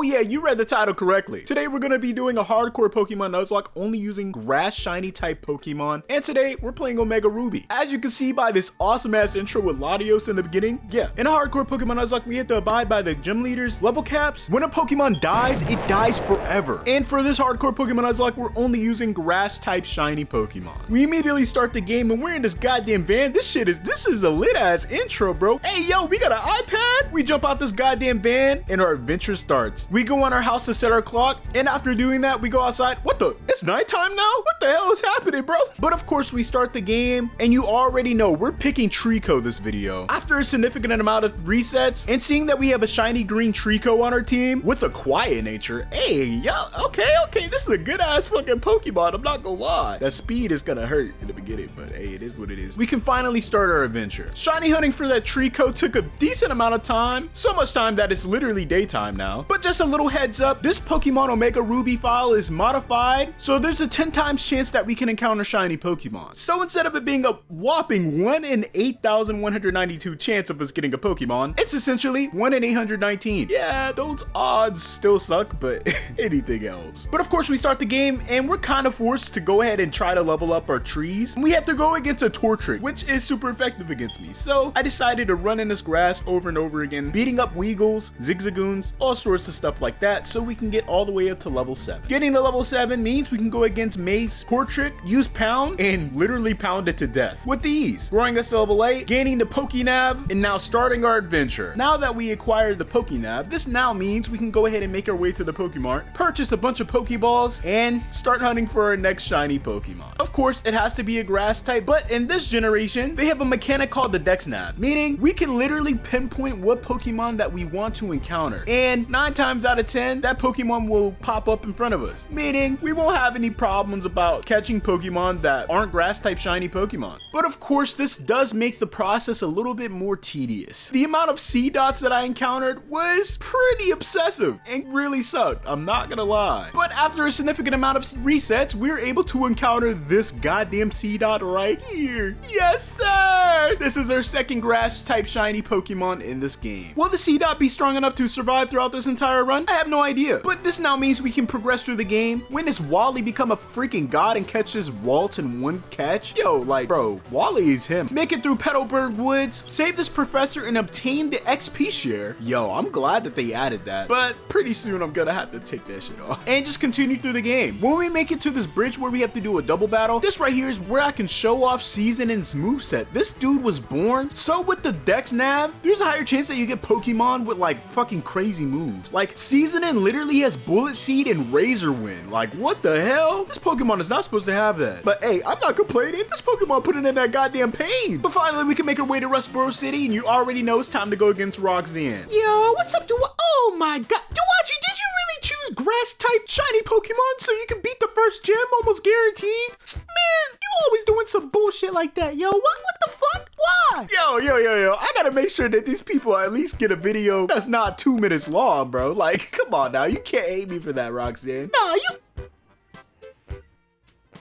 yeah, you read the title correctly. Today we're gonna be doing a hardcore Pokemon Nuzlocke only using grass shiny type Pokemon. And today we're playing Omega Ruby. As you can see by this awesome ass intro with Latios in the beginning, yeah, in a hardcore Pokemon Nuzlocke we have to abide by the gym leaders level caps. When a Pokemon dies, it dies forever. And for this hardcore Pokemon Nuzlocke, we're only using grass type shiny Pokemon. We immediately start the game and we're in this goddamn van. This is a lit ass intro, bro. Hey yo, we got an iPad. We jump out this goddamn van and our adventure starts. We go on our house to set our clock, and after doing that we go outside. What the? It's nighttime now? What the hell is happening, bro? But of course we start the game and you already know we're picking Trico this video. After a significant amount of resets and seeing that we have a shiny green Trico on our team with a quiet nature, hey yo, okay, this is a good ass fucking Pokemon, I'm not gonna lie. That speed is gonna hurt in the beginning, but hey, it is what it is. We can finally start our adventure. Shiny hunting for that Trico took a decent amount of time, so much time that it's literally daytime now. But just a little heads up, this Pokemon Omega Ruby file is modified, so there's a 10 times chance that we can encounter shiny Pokemon. So instead of it being a whopping 1 in 8,192 chance of us getting a Pokemon, it's essentially 1 in 819. Yeah, those odds still suck, but anything helps. But of course we start the game and we're kind of forced to go ahead and try to level up our trees. We have to go against a Tortrick, which is super effective against me. So I decided to run in this grass over and over again, beating up Weagles, Zigzagoons, all sorts of stuff like that, so we can get all the way up to level 7. Getting to level 7 means we can go against Mace, Tortrick, use Pound, and literally pound it to death with ease. Growing us to level 8, gaining the Pokénav, and now starting our adventure. Now that we acquired the Pokénav, this now means we can go ahead and make our way to the Pokemart, purchase a bunch of Pokeballs, and start hunting for our next shiny Pokemon. Of course, it has to be a grass type, but in this generation, they have a mechanic called the DexNav, meaning we can literally pinpoint what Pokemon that we want to encounter. And 9 times out of 10, that Pokemon will pop up in front of us, meaning we won't have any problems about catching Pokemon that aren't grass type shiny Pokemon. But of course, this does make the process a little bit more tedious. The amount of C dots that I encountered was pretty obsessive and really sucked, I'm not gonna lie. But after a significant amount of resets, we're able to encounter this goddamn C dot right here. Yes, sir! This is our second grass type shiny Pokemon in this game. Will the C dot be strong enough to survive throughout this entire run? I have no idea. But this now means we can progress through the game. When does Wally become a freaking god and catch this Waltz in one catch? Yo, like, bro, Wally is him. Make it through Petalburg Woods, save this professor, and obtain the XP share. Yo, I'm glad that they added that, but pretty soon I'm gonna have to take that shit off. And just continue through the game. When we make it to this bridge where we have to do a double battle, this right here is where I can show off Seasoning's moveset. This dude was born. So with the DexNav, there's a higher chance that you get Pokemon with like fucking crazy moves. Like Seasoning literally has Bullet Seed and Razor Wind. Like what the hell? This Pokemon is not supposed to have that. But hey, I'm not complaining. This Pokemon put it in that goddamn pain. But finally we can make our way to Rustboro City, and you already know it's time to go against Roxanne. Yo, what's up, oh my god. Duaji, did you really choose grass type shiny Pokemon so you can beat the first gym almost guaranteed? Man, you always doing some bullshit like that, yo. What the fuck? Why? Yo, I gotta make sure that these people at least get a video that's not 2 minutes long, bro. Like, come on now, you can't hate me for that, Roxanne. Nah, you...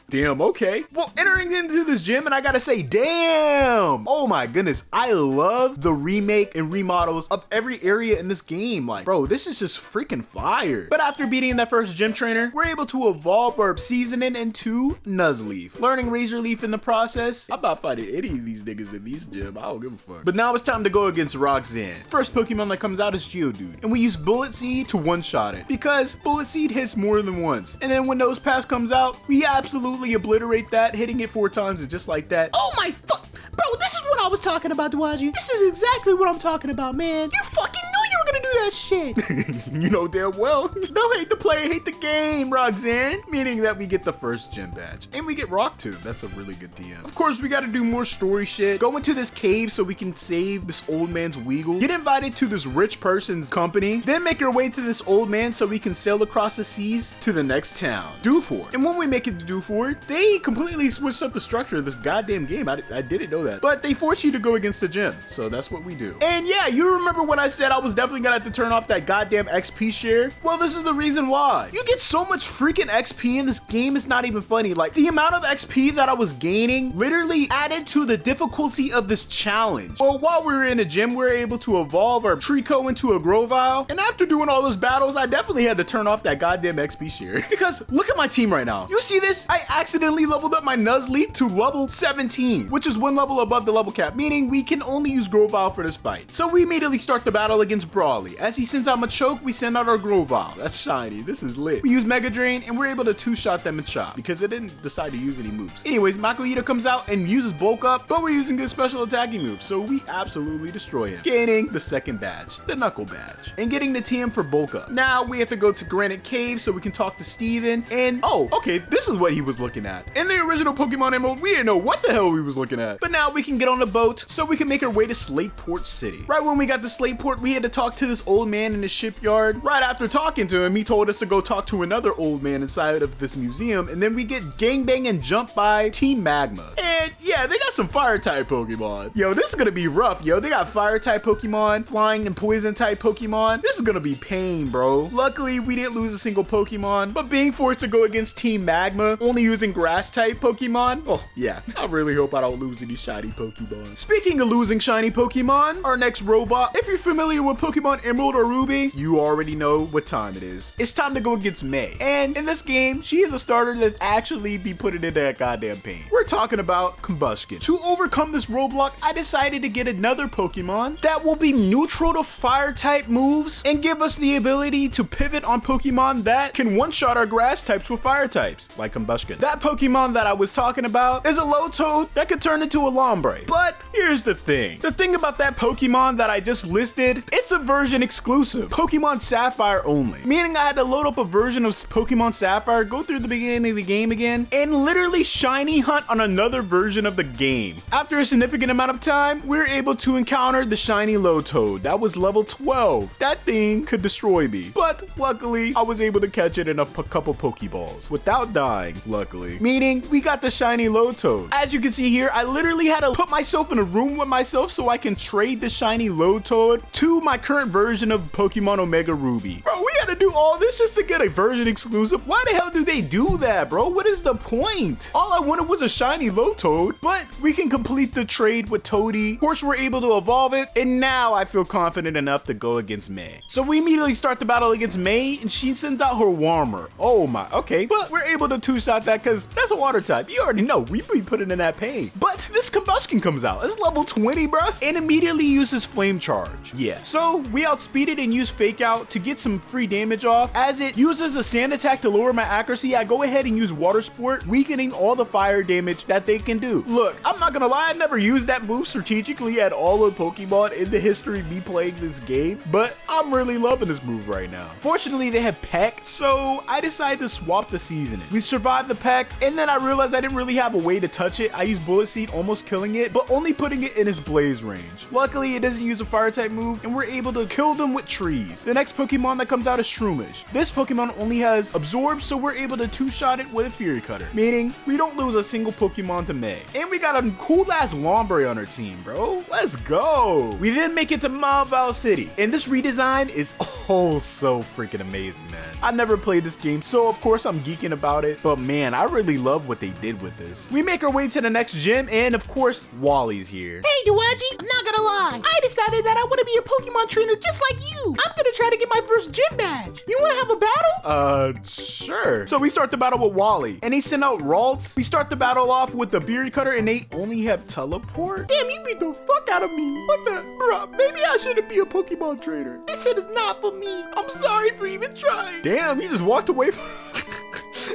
Damn, okay. Well, entering into this gym, and I gotta say, damn! Oh my goodness, I love the remake and remodels of every area in this game. Like, bro, this is just freaking fire. But after beating that first gym trainer, we're able to evolve our Seasoning into Nuzleaf. Learning Razor Leaf in the process. I'm not fighting any of these niggas in these gym, I don't give a fuck. But now it's time to go against Roxanne. First Pokemon that comes out is Geodude, and we use Bullet Seed to one-shot it, because Bullet Seed hits more than once. And then when Nose Pass comes out, we absolutely obliterate that, hitting it 4 times, and just like that. Oh my fuck, bro, this is what I was talking about, Duaji. This is exactly what I'm talking about, man. You fucking knew you were gonna do that shit. You know damn well. Don't hate the play, hate the game, Roxanne. Meaning that we get the first gym badge, and we get Rock Tomb. That's a really good DM. Of course, we gotta do more story shit. Go into this cave so we can save this old man's Weagle. Get invited to this rich person's company. Then make our way to this old man so we can sail across the seas to the next town, Dewford. And when we make it to Dewford, they completely switched up the structure of this goddamn game. I didn't know that. But they force you to go against the gym, so that's what we do. And yeah, you remember when I said I was definitely gonna had to turn off that goddamn XP share? Well, this is the reason why. You get so much freaking XP in this game, it's not even funny. Like, the amount of XP that I was gaining literally added to the difficulty of this challenge. Well, while we were in a gym, we were able to evolve our Trico into a Grovyle, and after doing all those battles, I definitely had to turn off that goddamn XP share. Because look at my team right now. You see this? I accidentally leveled up my Nuzlocke to level 17, which is 1 level above the level cap, meaning we can only use Grovyle for this fight. So we immediately start the battle against Brawly. As he sends out Machoke, we send out our Grovyle. That's shiny. This is lit. We use Mega Drain, and we're able to two-shot that Machop because it didn't decide to use any moves. Anyways, Makuhita comes out and uses Bulk Up, but we're using his special attacking move, so we absolutely destroy him, gaining the second badge, the Knuckle badge, and getting the TM for Bulk Up. Now we have to go to Granite Cave so we can talk to Steven, and oh, okay, this is what he was looking at. In the original Pokemon Emerald, we didn't know what the hell we was looking at, but now we can get on a boat so we can make our way to Slateport City. Right when we got to Slateport, we had to talk to this old man in the shipyard. Right after talking to him, he told us to go talk to another old man inside of this museum, and then we get gangbang and jumped by Team Magma. And yeah, they got some fire type Pokemon. Yo, this is gonna be rough. Yo, they got fire type Pokemon, flying and poison type Pokemon. This is gonna be pain, bro. Luckily, we didn't lose a single Pokemon, but being forced to go against Team Magma, only using grass type Pokemon, oh yeah, I really hope I don't lose any shiny Pokemon. Speaking of losing shiny Pokemon, our next robot, if you're familiar with Pokemon Emerald or Ruby, you already know what time it is. It's time to go against May. And in this game, she is a starter that actually be putting in that goddamn pain. We're talking about Combustion. To overcome this roadblock, I decided to get another Pokemon that will be neutral to fire type moves and give us the ability to pivot on Pokemon that can one-shot our grass types with fire types, like Combustion. That Pokemon that I was talking about is a Low-Toad that could turn into a Lombre. But here's the thing. The thing about that Pokemon that I just listed, it's a version exclusive, Pokemon Sapphire only. Meaning I had to load up a version of Pokemon Sapphire, go through the beginning of the game again, and literally shiny hunt on another version of the game. After a significant amount of time, we were able to encounter the shiny Low-Toad. That was level 12. That thing could destroy me, but luckily I was able to catch it in a couple Pokeballs without dying, luckily. Meaning we got the shiny Low-Toad. As you can see here, I literally had to put myself in a room with myself so I can trade the shiny Low-Toad to my current version of Pokemon Omega Ruby. Bro, we had to do all this just to get a version exclusive. Why the hell do they do that, bro? What is the point? All I wanted was a shiny Low-Toad, but we can complete the trade with Toadie. Of course, we're able to evolve it, and now I feel confident enough to go against May. So we immediately start the battle against May, and she sends out her Warmer. Oh my, okay. But we're able to two-shot that because that's a water type. You already know, we be putting in that pain. But this Combustion comes out. It's level 20, bruh, and immediately uses Flame Charge. Yeah, so we outspeed it and use Fake Out to get some free damage off. As it uses a Sand Attack to lower my accuracy, I go ahead and use Water Sport, weakening all the fire damage that they can do. Look, I'm not gonna lie, I never used that move strategically at all of Pokemon in the history of me playing this game, but I'm really loving this move right now. Fortunately, they have Peck, so I decided to swap the seasoning. We survived the Peck, and then I realized I didn't really have a way to touch it. I used Bullet Seed, almost killing it, but only putting it in its blaze range. Luckily, it doesn't use a fire type move, and we're able to kill them with trees. The next Pokemon that comes out is Shroomish. This Pokemon only has Absorb, so we're able to two-shot it with a Fury Cutter, meaning we don't lose a single Pokemon to May. And we got a cool-ass Lombre on our team, bro. Let's go. We then make it to Mount Val City, and this redesign is oh so freaking amazing, man. I never played this game, so of course I'm geeking about it, but man, I really love what they did with this. We make our way to the next gym, and of course, Wally's here. Hey, Duaji, I'm not gonna lie. I decided that I want to be a Pokemon trainer just like you. I'm gonna try to get my first gym badge. You wanna have a battle? Sure. So we start the battle with Wally, and he sent out Ralts. We start the battle off with the Fury Cutter, and they only have Teleport. Damn, you beat the fuck out of me. What the? Bruh, maybe I shouldn't be a Pokemon trainer. This shit is not for me. I'm sorry for even trying. Damn, you just walked away from...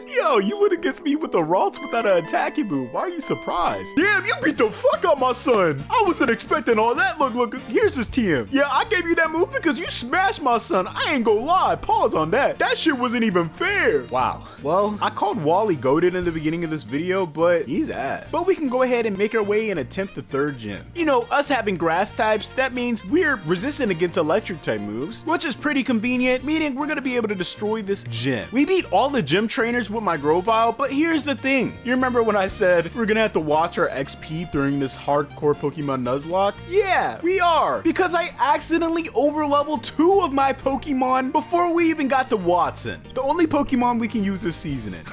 Yo, you went against me with the Ralts without an attacking move. Why are you surprised? Damn, you beat the fuck out my son. I wasn't expecting all that. Look, here's his TM. Yeah, I gave you that move because you smashed my son. I ain't gonna lie. Pause on that. That shit wasn't even fair. Wow. Well, I called Wally goated in the beginning of this video, but he's ass. But we can go ahead and make our way and attempt the third gym. You know, us having grass types, that means we're resistant against electric type moves, which is pretty convenient, meaning we're gonna be able to destroy this gym. We beat all the gym trainers with my my Grovyle, but here's the thing. You remember when I said we're gonna have to watch our XP during this hardcore Pokemon Nuzlocke? Yeah, we are, because I accidentally overleveled 2 of my Pokemon before we even got to Watson, the only Pokemon we can use this season in.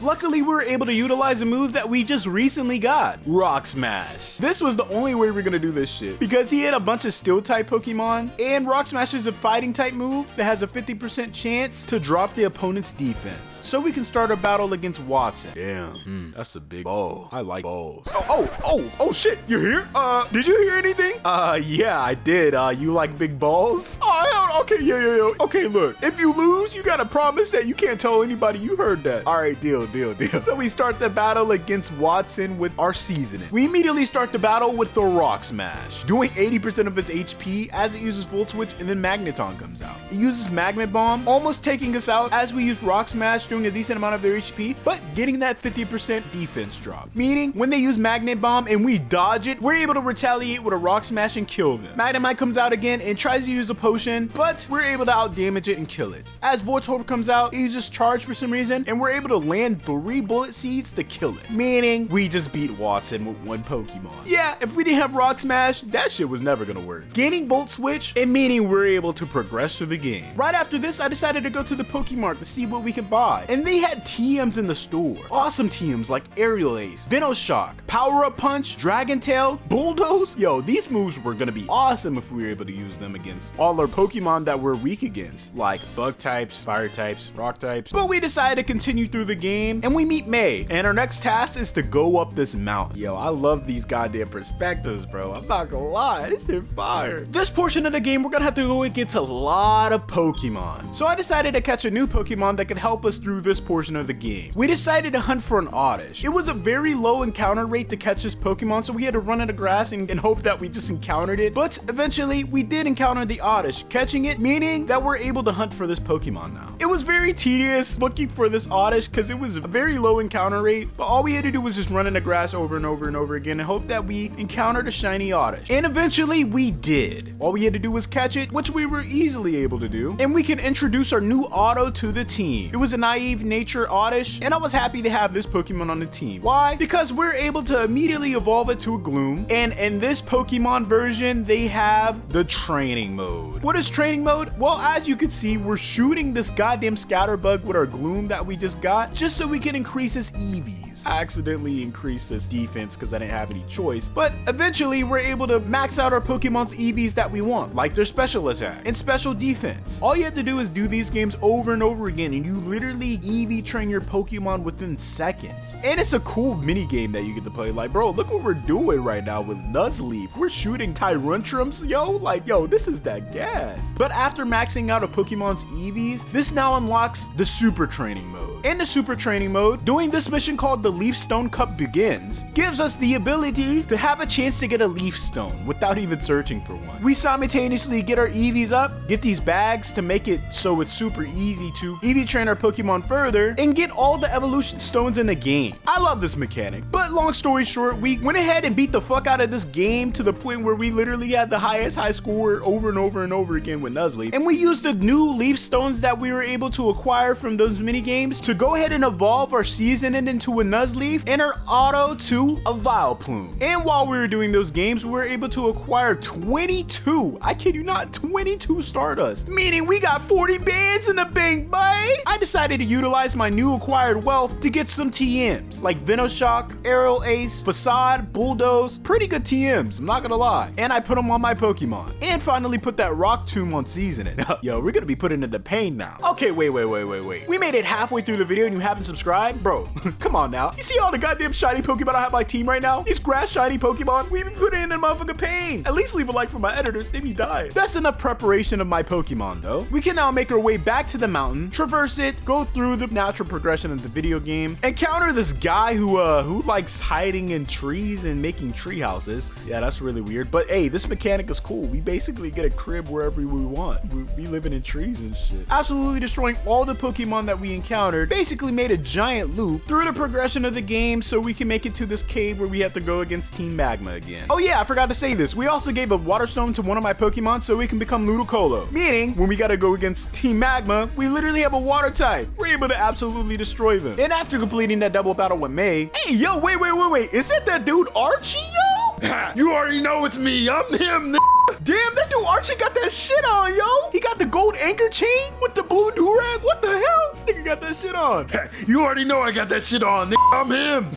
Luckily, we were able to utilize a move that we just recently got, Rock Smash. This was the only way we're gonna do this shit, because he had a bunch of steel type Pokemon, and Rock Smash is a fighting type move that has a 50% chance to drop the opponent's defense. So we can start a battle against Watson. Damn, that's a big ball. I like balls. Oh shit, you're here? Did you hear anything? Yeah, I did. You like big balls? Oh, okay, yeah. Okay, look, if you lose, you gotta promise that you can't tell anybody you heard that. All right, deal. So we start the battle against Watson with our seasoning. We immediately start the battle with the Rock Smash, doing 80% of its HP as it uses Volt Switch, and then Magneton comes out. It uses Magma Bomb, almost taking us out as we use Rock Smash, doing a decent amount of their HP, but getting that 50% defense drop. Meaning, when they use Magnet Bomb and we dodge it, we're able to retaliate with a Rock Smash and kill them. Magnemite comes out again and tries to use a potion, but we're able to out damage it and kill it. As Voltorb comes out, it uses Charge for some reason, and we're able to land 3 bullet seeds to kill it. Meaning, we just beat Watson with 1 Pokemon. Yeah, if we didn't have Rock Smash, that shit was never gonna work. Gaining Volt Switch, and meaning we're able to progress through the game. Right after this, I decided to go to the Pokemart to see what we could buy. And they had TMs in the store. Awesome TMs like Aerial Ace, Venoshock, Power Up Punch, Dragon Tail, Bulldoze. Yo, these moves were gonna be awesome if we were able to use them against all our Pokemon that we're weak against, like Bug types, Fire types, Rock types. But we decided to continue through the game, and we meet May, and our next task is to go up this mountain. Yo, I love these goddamn perspectives, bro. I'm not gonna lie, this shit fire. This portion of the game, we're gonna have to go against a lot of Pokemon. So I decided to catch a new Pokemon that could help us through this portion of the game. We decided to hunt for an Oddish. It was a very low encounter rate to catch this Pokemon, so we had to run in the grass and hope that we just encountered it. But eventually, we did encounter the Oddish, catching it, meaning that we're able to hunt for this Pokemon now. It was very tedious looking for this Oddish because it was a very low encounter rate, but all we had to do was just run in the grass over and over and over again and hope that we encountered a shiny Oddish. And eventually we did. All we had to do was catch it, which we were easily able to do, and we could introduce our new Auto to the team. It was a naive nature Oddish, and I was happy to have this Pokemon on the team. Why? Because we're able to immediately evolve it to a Gloom, and in this Pokemon version, they have the training mode. What is training mode? Well, as you can see, we're shooting this goddamn Scatterbug with our Gloom that we just got, just so we can increase his EVs. I accidentally increased his defense because I didn't have any choice, but eventually we're able to max out our Pokemon's EVs that we want, like their special attack and special defense. All you have to do is do these games over and over again, and you literally EV train your Pokemon within seconds. And it's a cool mini game that you get to play. Like, bro, look what we're doing right now with Nuzleaf. We're shooting Tyrantrums, yo, this is that gas. But after maxing out a Pokemon's EVs, this now unlocks the Super Training mode. In the Super Training mode, doing this mission called the Leaf Stone Cup Begins gives us the ability to have a chance to get a Leaf Stone without even searching for one. We simultaneously get our EVs up, get these bags to make it so it's super easy to EV train our Pokemon further, and get all the evolution stones in the game. I love this mechanic, but long story short, we went ahead and beat the fuck out of this game to the point where we literally had the highest high score over and over and over again with Nuzleaf, and we used the new Leaf Stones that we were able to acquire from those mini games to go ahead and evolve our Seasoning into a Nuzleaf and our Auto to a Vileplume. And while we were doing those games, we were able to acquire 22, I kid you not, 22 Stardust, meaning we got 40 bands in the bank, boy. I decided to utilize my new acquired wealth to get some TMs like Venoshock, Aerial Ace, Facade, Bulldoze, pretty good TMs, I'm not gonna lie. And I put them on my Pokemon. And finally put that Rock Tomb on Seasoning. Yo, we're gonna be putting in the pain now. Okay, wait. We made it halfway through the video and you haven't subscribed? Bro, come on now. You see all the goddamn shiny Pokemon I have my team right now? These grass shiny Pokemon? We be putting in a motherfucking pain. At least leave a like for my editors, they be dying. That's enough preparation of my Pokemon though. We can now make our way back to the mountain, traverse it, go through the natural progression of the video game, encounter this guy who likes hiding in trees and making tree houses. Yeah, that's really weird. But hey, this mechanic is cool. We basically get a crib wherever we want. We living in trees and shit. Absolutely destroying all the Pokemon that we encountered. Basically made a giant loop through the progression of the game so we can make it to this cave where we have to go against Team Magma again. Oh yeah, I forgot to say this. We also gave a Water Stone to one of my Pokemon so we can become Ludicolo. Meaning, when we gotta go against Team Magma, we literally have a water type. We're able to absolutely destroy them. And after completing that double battle with May, hey, yo, wait. Is it that dude Archie, yo? You already know it's me. I'm him. Damn, that dude Archie got that shit on, yo. He got the gold anchor chain with the blue durag. What the hell? This nigga got that shit on. You already know I got that shit on. I'm him.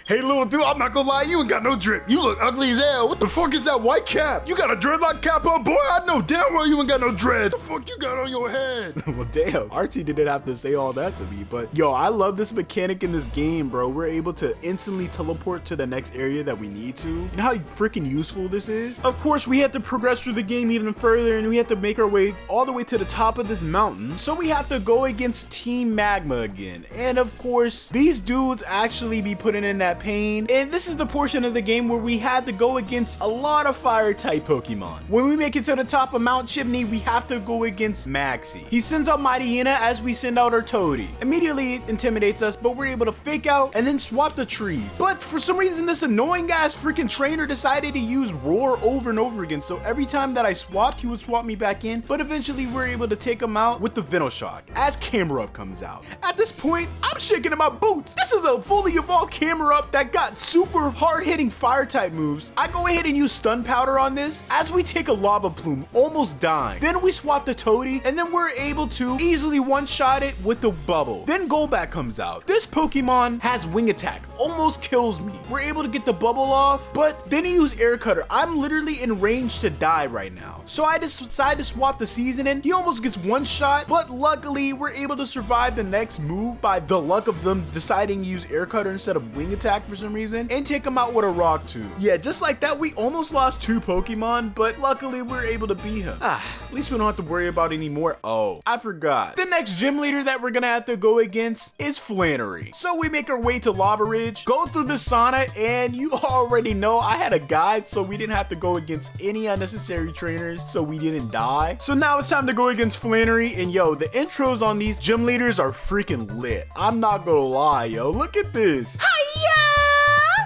Hey, little dude, I'm not gonna lie. You ain't got no drip. You look ugly as hell. What the fuck is that white cap? You got a dreadlock cap on? Boy, I know damn well you ain't got no dread. What the fuck you got on your head? Well, damn. Archie didn't have to say all that to me, but yo, I love this mechanic in this game, bro. We're able to instantly teleport to the next area that we need to. You know how freaking useful this is? Of course, we have to progress through the game even further, and we have to make our way all the way to the top of this mountain. So we have to go against Team Magma again. And of course, these dudes actually be putting in that pain. And this is the portion of the game where we had to go against a lot of fire type Pokemon. When we make it to the top of Mount Chimney, we have to go against Maxie. He sends out Mightyena as we send out our Toadie. Immediately intimidates us, but we're able to fake out and then swap the trees. But for some reason, this annoying ass freaking trainer decided to use Roar over and over again. So every time that I swapped, he would swap me back in. But eventually we're able to take him out with the Venoshock as Camera Up comes out. At this point, I'm shaking in my boots. This is a fully evolved Camera Up that got super hard hitting fire type moves. I go ahead and use Stun Powder on this as we take a Lava Plume, almost dying. Then we swap the Toadie, and then we're able to easily one-shot it with the Bubble. Then Golbat comes out. This Pokemon has Wing Attack, almost kills me. We're able to get the Bubble off, but then he used Air Cutter. I'm literally in range to die right now. So I decide to swap the Seasoning. He almost gets one shot, but luckily we're able to survive the next move by the luck of them deciding to use Air Cutter instead of Wing Attack for some reason and take him out with a Rock Tomb. Yeah, just like that, we almost lost 2 Pokemon, but luckily we're able to beat him. At least we don't have to worry about anymore. Oh, I forgot. The next gym leader that we're gonna have to go against is Flannery. So we make our way to Lava Ridge, go through the sauna, and you already know I had a guide so we didn't have to go against any unnecessary trainers so we didn't die. So now it's time to go against Flannery, and yo, the intros on these gym leaders are freaking lit. I'm not gonna lie, yo. Look at this. Hiya!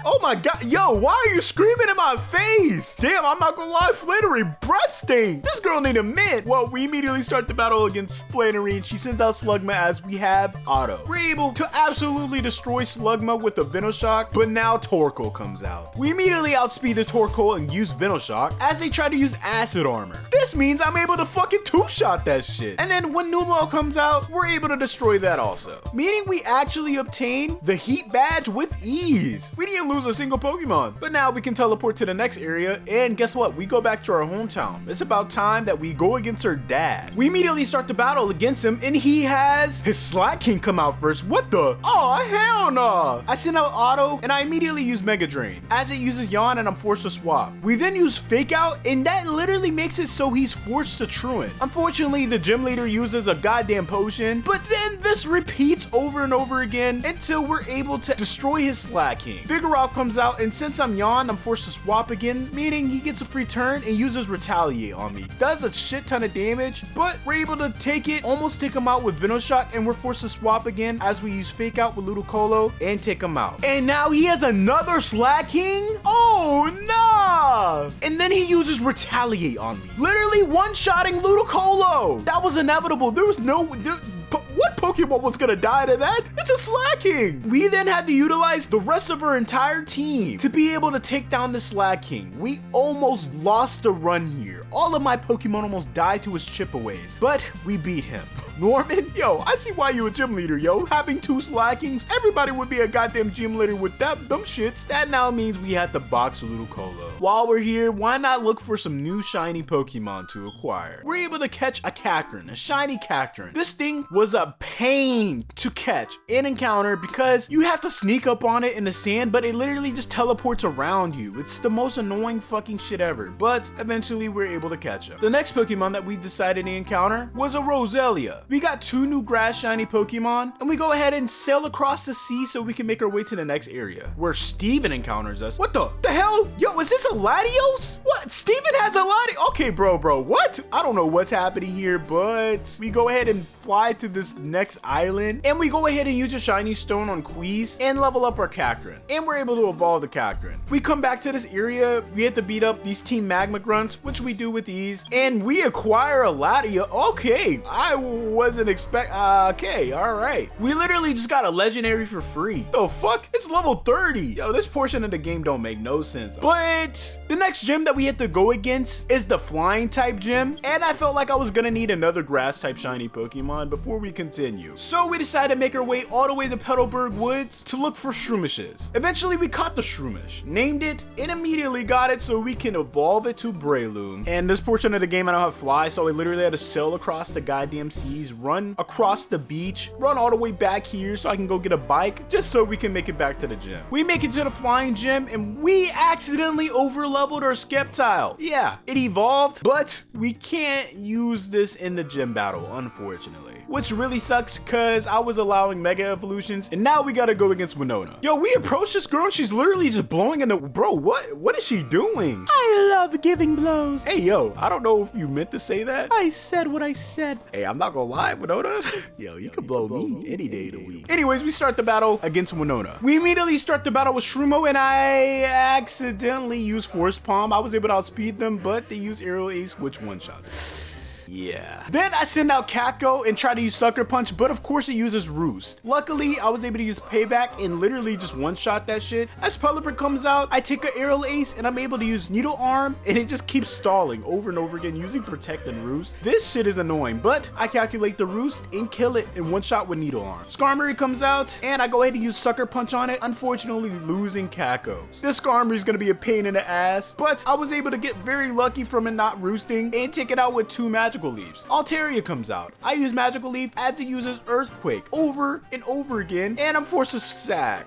Oh my god, yo, why are you screaming in my face? Damn, I'm not gonna lie, Flannery breath stink. This girl need a mint. Well, we immediately start the battle against Flannery, and she sends out Slugma as we have Auto. We're able to absolutely destroy Slugma with the Venoshock, but now Torkoal comes out. We immediately outspeed the Torkoal and use Venoshock as they try to use Acid Armor. This means I'm able to fucking two-shot that shit. And then when Numel comes out, we're able to destroy that also. Meaning we actually obtain the Heat Badge with ease. We didn't lose a single Pokemon, but now we can teleport to the next area, and guess what? We go back to our hometown. It's about time that we go against her dad. We immediately start the battle against him, and he has his Slack King come out first. What the? Oh, hell no. I send out Auto, and I immediately use Mega Drain as it uses Yawn, and I'm forced to swap. We then use Fake Out, and that literally makes it so he's forced to Truant. Unfortunately, the gym leader uses a goddamn potion, but then this repeats over and over again until we're able to destroy his Slack King. Vigoroth comes out, and since I'm Yawn, I'm forced to swap again, meaning he gets a free turn and uses Retaliate on me. Does a shit ton of damage, but we're able to take it, almost take him out with Venoshock, and we're forced to swap again as we use Fake Out with Ludicolo and take him out. And now he has another Slack King? Oh, nah! And then he uses Retaliate on me. Literally one-shotting Ludicolo. That was inevitable. There was no... what Pokemon was gonna die to that? It's a Slacking! We then had to utilize the rest of our entire team to be able to take down the Slacking. We almost lost the run here. All of my Pokemon almost died to his Chippeways, but we beat him. Norman, yo, I see why you a gym leader, yo. Having 2 Slackings, everybody would be a goddamn gym leader with them shits. That now means we had to box Ludicolo. While we're here, why not look for some new shiny Pokemon to acquire? We're able to catch a Cacturn, a shiny Cacturn. This thing was a pain to catch and encounter because you have to sneak up on it in the sand, but it literally just teleports around you. It's the most annoying fucking shit ever, but eventually we're able to catch him. The next Pokemon that we decided to encounter was a Roselia. we got 2 new grass shiny Pokemon, and we go ahead and sail across the sea so we can make our way to the next area where Steven encounters us. What the hell? Yo, is this a Latios? What? Steven has a Latios? Okay, bro, what? I don't know what's happening here, but we go ahead and fly to this next island, and we go ahead and use a shiny stone on Queeze and level up our Cactuar, and we're able to evolve the Cactuar. We come back to this area, we have to beat up these Team Magma grunts, which we do with ease, and we acquire a Latios. Okay, I wasn't okay, all right. We literally just got a legendary for free. The fuck? It's level 30. Yo, this portion of the game don't make no sense. But the next gym that we have to go against is the flying type gym, and I felt like I was gonna need another grass type shiny Pokemon before we continue. So we decided to make our way all the way to Petalburg Woods to look for Shroomishes. Eventually we caught the Shroomish, named it, and immediately got it so we can evolve it to Breloom. And this portion of the game I don't have fly, so I literally had to sail across the goddamn seas, run across the beach, run all the way back here so I can go get a bike, just so we can make it back to the gym. We make it to the flying gym, and we accidentally over-leveled our Sceptile. Yeah, it evolved, but we can't use this in the gym battle, unfortunately. Which really sucks, cause I was allowing Mega Evolutions, and now we gotta go against Winona. Yo, we approached this girl and she's literally just blowing in the, bro, what is she doing? I love giving blows. Hey, yo, I don't know if you meant to say that. I said what I said. Hey, I'm not gonna lie, Winona. Yo, you can blow me any day of the week. Anyways, we start the battle against Winona. We immediately start the battle with Shroomo, and I accidentally used Force Palm. I was able to outspeed them, but they use Aerial Ace, which one-shots. Yeah. Then I send out Kako and try to use Sucker Punch, but of course it uses Roost. Luckily, I was able to use Payback and literally just one-shot that shit. As Pelipper comes out, I take an Aerial Ace and I'm able to use Needle Arm, and it just keeps stalling over and over again using Protect and Roost. This shit is annoying, but I calculate the Roost and kill it in one shot with Needle Arm. Skarmory comes out and I go ahead and use Sucker Punch on it, unfortunately losing Kako. This Skarmory is going to be a pain in the ass, but I was able to get very lucky from it not roosting and take it out with 2 Magical Leaves. Altaria comes out. I use Magical Leaf as it uses Earthquake over and over again, and I'm forced to sack.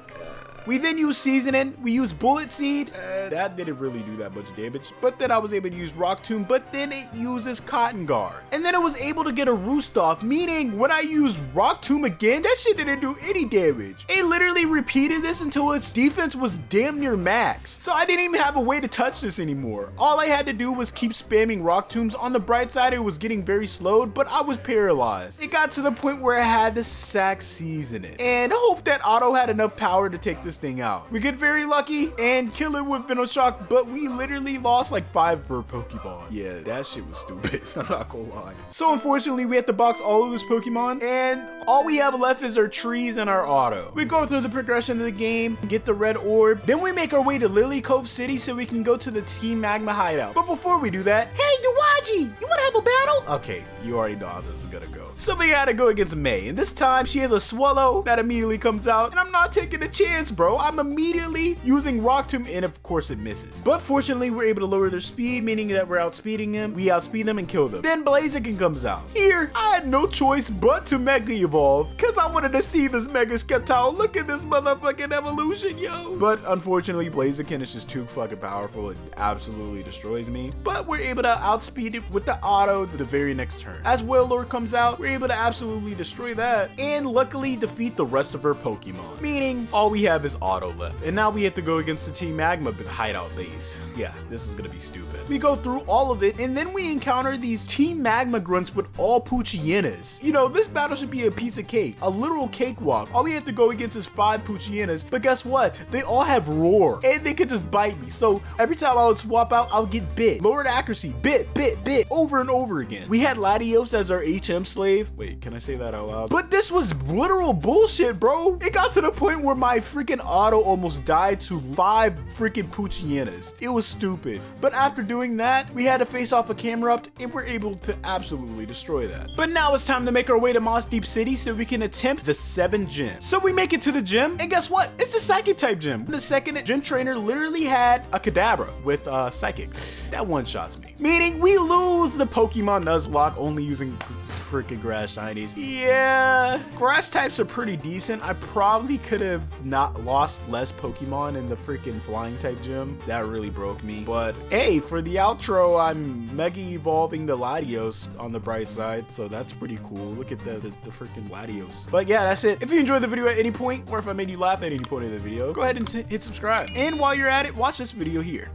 We then use Seasoning, we use Bullet Seed, that didn't really do that much damage, but then I was able to use Rock Tomb, but then it uses Cotton Guard. And then it was able to get a Roost off, meaning when I used Rock Tomb again, that shit didn't do any damage. It literally repeated this until its defense was damn near max. So I didn't even have a way to touch this anymore. All I had to do was keep spamming Rock Tombs. On the bright side, it was getting very slowed, but I was paralyzed. It got to the point where I had to sack Seasoning and hope that Otto had enough power to take this thing out. We get very lucky and kill it with Venoshock, but we literally lost like 5 per Pokeball. Yeah, that shit was stupid. I'm not gonna lie. So unfortunately, we have to box all of those Pokemon, and all we have left is our trees and our Auto. We go through the progression of the game, get the red orb, then we make our way to Lily Cove City so we can go to the Team Magma hideout. But before we do that, Hey, Dawaji, you wanna have a battle? okay, you already know how this is gonna go. So we gotta go against May, and this time she has a Swallow that immediately comes out, and I'm not taking a chance, bro. I'm immediately using Rock Tomb, and of course it misses. But fortunately, we're able to lower their speed, meaning that we're outspeeding them. We outspeed them and kill them. Then Blaziken comes out. Here, I had no choice but to Mega Evolve, because I wanted to see this Mega Sceptile. Look at this motherfucking evolution, yo. But unfortunately, Blaziken is just too fucking powerful. It absolutely destroys me. But we're able to outspeed it with the Auto the very next turn. As Wailord comes out, we're able to absolutely destroy that, and luckily defeat the rest of her Pokemon. Meaning, all we have is Auto left, and now we have to go against the Team Magma hideout base. Yeah, this is gonna be stupid. We go through all of it, and then we encounter these Team Magma grunts with all Poochyenas. You know, this battle should be a piece of cake, a literal cakewalk. All we have to go against is 5 Poochyenas, but guess what? They all have Roar, and they could just bite me. So every time I would swap out, I would get bit. Lowered accuracy, bit, over and over again. We had Latios as our HM slave. Wait, can I say that out loud? But this was literal bullshit, bro. It got to the point where my freaking Auto almost died to 5 freaking Poochyenas. It was stupid. But after doing that, we had to face off a Camerupt, and we're able to absolutely destroy that. But now it's time to make our way to Moss Deep City so we can attempt the 7 gyms. So we make it to the gym, and guess what? It's a Psychic type gym. The second gym trainer literally had a Kadabra with Psychic. That one-shots me. Meaning we lose the Pokemon Nuzlocke only using freaking grass shinies. Yeah, grass types are pretty decent. I probably could have not lost less Pokemon in the freaking flying type gym. gym. That really broke me. But hey, for the outro, I'm mega evolving the Latios on the bright side, so that's pretty cool. Look at the freaking Latios. But yeah, that's it. If you enjoyed the video at any point, or if I made you laugh at any point in the video, go ahead and hit subscribe. And while you're at it, watch this video here.